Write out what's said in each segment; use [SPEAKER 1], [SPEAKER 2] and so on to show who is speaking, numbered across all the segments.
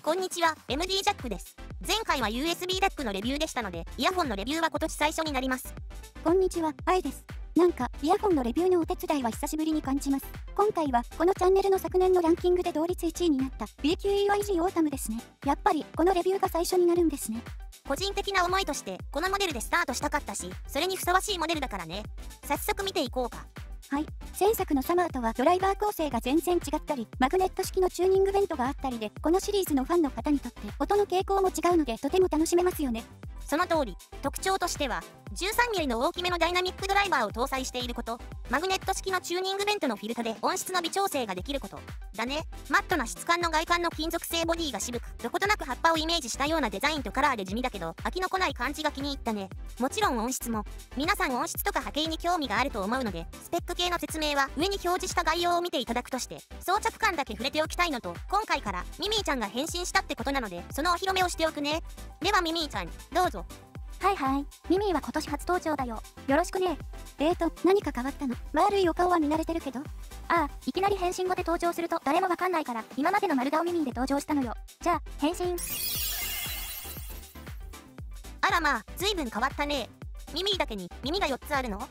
[SPEAKER 1] こんにちは、MD ジャックです。前回は USB ダックのレビューでしたので、イヤホンのレビューは今年最初になります。
[SPEAKER 2] こんにちは、あいです。なんか、イヤホンのレビューのお手伝いは久しぶりに感じます。今回は、このチャンネルの昨年のランキングで同率1位になった BQEYG オータムですね。やっぱり、このレビューが最初になるんですね。
[SPEAKER 1] 個人的な思いとして、このモデルでスタートしたかったし、それにふさわしいモデルだからね。早速見ていこうか。
[SPEAKER 2] はい。前作のサマーとはドライバー構成が全然違ったり、マグネット式のチューニングベントがあったりで、このシリーズのファンの方にとって音の傾向も違うのでとても楽しめますよね。
[SPEAKER 1] その通り、特徴としては、13mm の大きめのダイナミックドライバーを搭載していること、マグネット式のチューニングベントのフィルタで音質の微調整ができることだね。マットな質感の外観の金属製ボディが渋く、どことなく葉っぱをイメージしたようなデザインとカラーで地味だけど、飽きのこない感じが気に入ったね。もちろん音質も、皆さん音質とか波形に興味があると思うので、スペック系の説明は上に表示した概要を見ていただくとして、装着感だけ触れておきたいのと、今回からミミィちゃんが変身したってことなので、そのお披露目をしておくね。ではミミィちゃん、どうぞ。
[SPEAKER 2] はいはい。ミミィは今年初登場だよ。よろしくね。何か変わったの？悪いお顔は見慣れてるけど。
[SPEAKER 3] いきなり変身後で登場すると誰もわかんないから、今までの丸顔ミミィで登場したのよ。じゃあ、変身。
[SPEAKER 1] あらまあ、随分変わったね。ミミィだけに耳が4つあるの？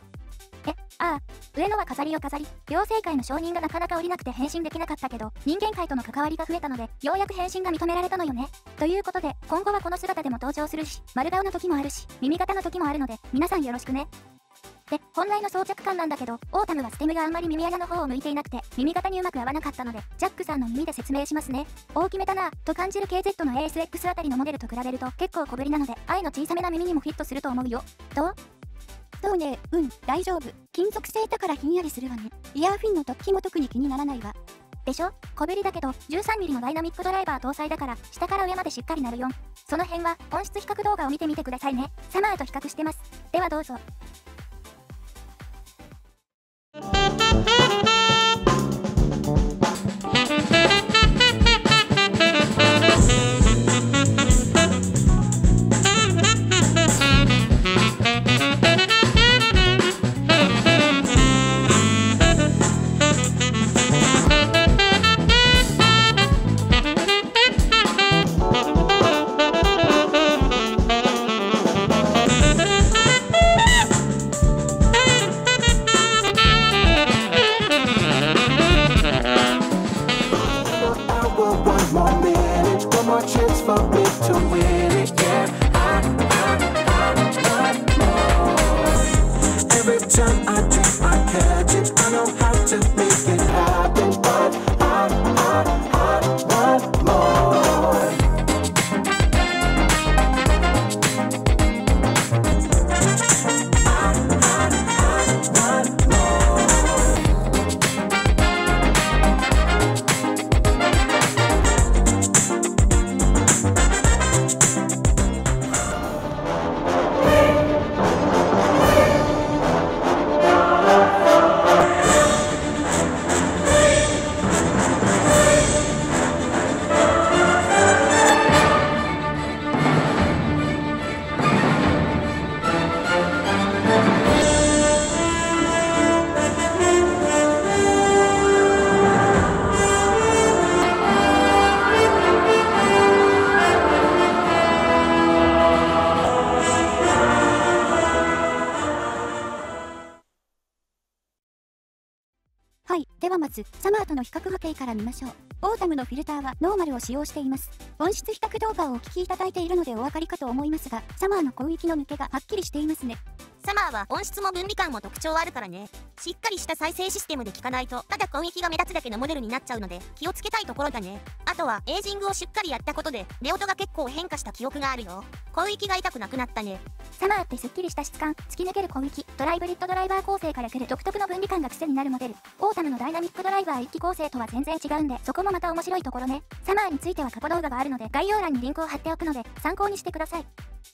[SPEAKER 3] 上のは飾りよ飾り。妖精界の承認がなかなか下りなくて変身できなかったけど、人間界との関わりが増えたので、ようやく変身が認められたのよね。ということで、今後はこの姿でも登場するし、丸顔の時もあるし、耳型の時もあるので、皆さんよろしくね。で、本来の装着感なんだけど、オータムはステムがあんまり耳穴の方を向いていなくて、耳型にうまく合わなかったので、ジャックさんの耳で説明しますね。大きめだなぁ、と感じる KZ の ASX あたりのモデルと比べると結構小ぶりなので、愛の小さめな耳にもフィットすると思うよ。どう？
[SPEAKER 2] そうね、大丈夫。金属製だからひんやりするわね。イヤーフィンの突起も特に気にならないわ。
[SPEAKER 3] でしょ？小ぶりだけど、13mm のダイナミックドライバー搭載だから、下から上までしっかりなるよ。その辺は、音質比較動画を見てみてくださいね。サマーと比較してます。ではどうぞ。
[SPEAKER 4] Chance for me to win it, yeah. I want more. Every time I dream, I catch it. I know how to make it happen, but I want more.
[SPEAKER 2] はい。ではまず、サマーとの比較波形から見ましょう。オータムのフィルターはノーマルを使用しています。音質比較動画をお聞きいただいているのでお分かりかと思いますが、サマーの広域の抜けがはっきりしていますね。
[SPEAKER 1] サマーは音質も分離感も特徴あるからね。しっかりした再生システムで聞かないと、ただ広域が目立つだけのモデルになっちゃうので、気をつけたいところだね。あとは、エイジングをしっかりやったことで、レオトが結構変化した記憶があるよ。広域が痛くなくなったね。
[SPEAKER 3] サマーってすっきりした質感、突き抜ける広域、ドライブリッドドライバー構成から来る独特の分離感が癖になるモデル。オータムのダイナミックドライバー一気構成とは全然違うんで、そこもまた面白いところね。サマーについては過去動画があるので、概要欄にリンクを貼っておくので、参考にしてください。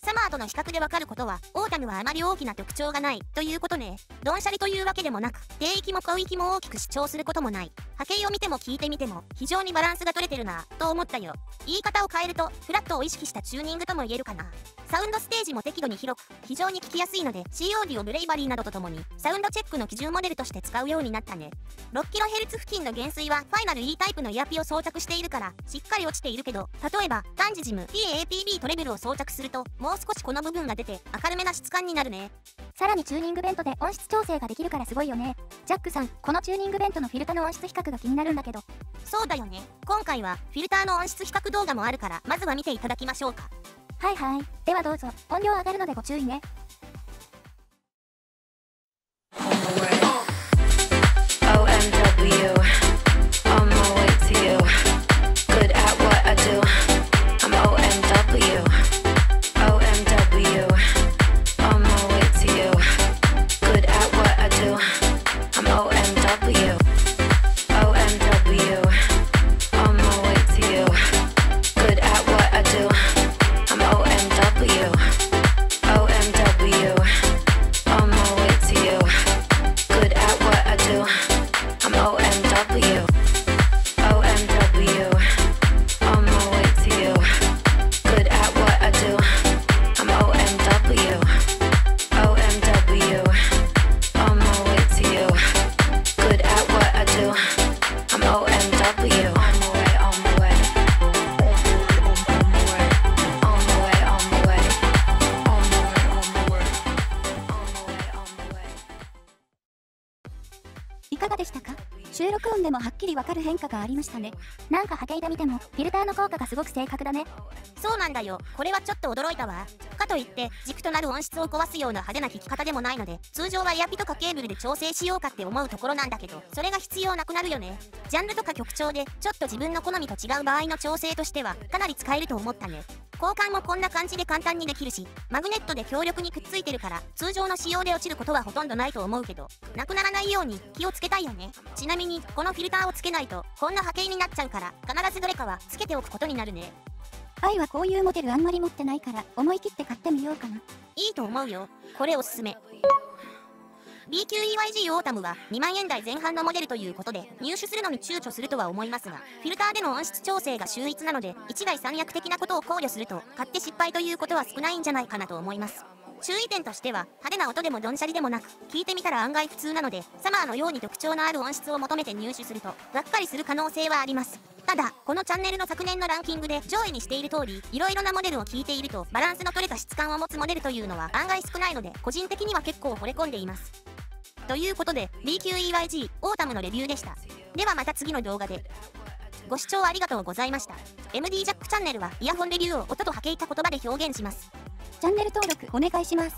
[SPEAKER 1] サマーとの比較でわかることは、オータムはあまり大きな特徴がないということね。ドンシャリというわけでもなく、低域も高域も大きく主張することもない。波形を見ても聞いてみても非常にバランスが取れてるなぁと思ったよ。言い方を変えるとフラットを意識したチューニングとも言えるかな。サウンドステージも適度に広く非常に聞きやすいので C オーディオブレイバリーなどとともにサウンドチェックの基準モデルとして使うようになったね。 6kHz 付近の減衰はファイナル E タイプのイヤピを装着しているからしっかり落ちているけど、例えばタンジジム TAPB トレベルを装着するともう少しこの部分が出て明るめな質感になるね。
[SPEAKER 3] さらにチューニングベントで音質調整ができるからすごいよね。ジャックさん、このチューニングベントのフィルターの音質比較が気になるんだけど。
[SPEAKER 1] そうだよね。今回はフィルターの音質比較動画もあるからまずは見ていただきましょうか。
[SPEAKER 3] はいはい。ではどうぞ。音量上がるのでご注意ね。
[SPEAKER 2] いかがでしたか？収録音でもはっきりわかる変化がありましたね。
[SPEAKER 3] なんか波形で見てもフィルターの効果がすごく正確だね。
[SPEAKER 1] そうなんだよ。これはちょっと驚いたわ。かといって軸となる音質を壊すような派手な弾き方でもないので、通常はエアピとかケーブルで調整しようかって思うところなんだけど、それが必要なくなるよね。ジャンルとか曲調でちょっと自分の好みと違う場合の調整としてはかなり使えると思ったね。交換もこんな感じで簡単にできるし、マグネットで強力にくっついてるから通常の仕様で落ちることはほとんどないと思うけど、なくならないように気をつけたいよね。ちなみにこのフィルターをつけないとこんな波形になっちゃうから必ずどれかはつけておくことになるね。
[SPEAKER 2] 愛はこういうモデルあんまり持ってないから思い切って買ってみようかな。
[SPEAKER 1] いいと思うよ。これおすすめ。BQEYG オータムは2万円台前半のモデルということで入手するのに躊躇するとは思いますが、フィルターでの音質調整が秀逸なので一概三役的なことを考慮すると買って失敗ということは少ないんじゃないかなと思います。注意点としては派手な音でもドンシャリでもなく聞いてみたら案外普通なので、サマーのように特徴のある音質を求めて入手するとがっかりする可能性はあります。ただこのチャンネルの昨年のランキングで上位にしている通り、いろいろなモデルを聞いているとバランスの取れた質感を持つモデルというのは案外少ないので、個人的には結構惚れ込んでいます。ということで BQEYG オータムのレビューでした。ではまた次の動画で。ご視聴ありがとうございました。MD ジャックチャンネルはイヤホンレビューを音と波形た言葉で表現します。
[SPEAKER 2] チャンネル登録お願いします。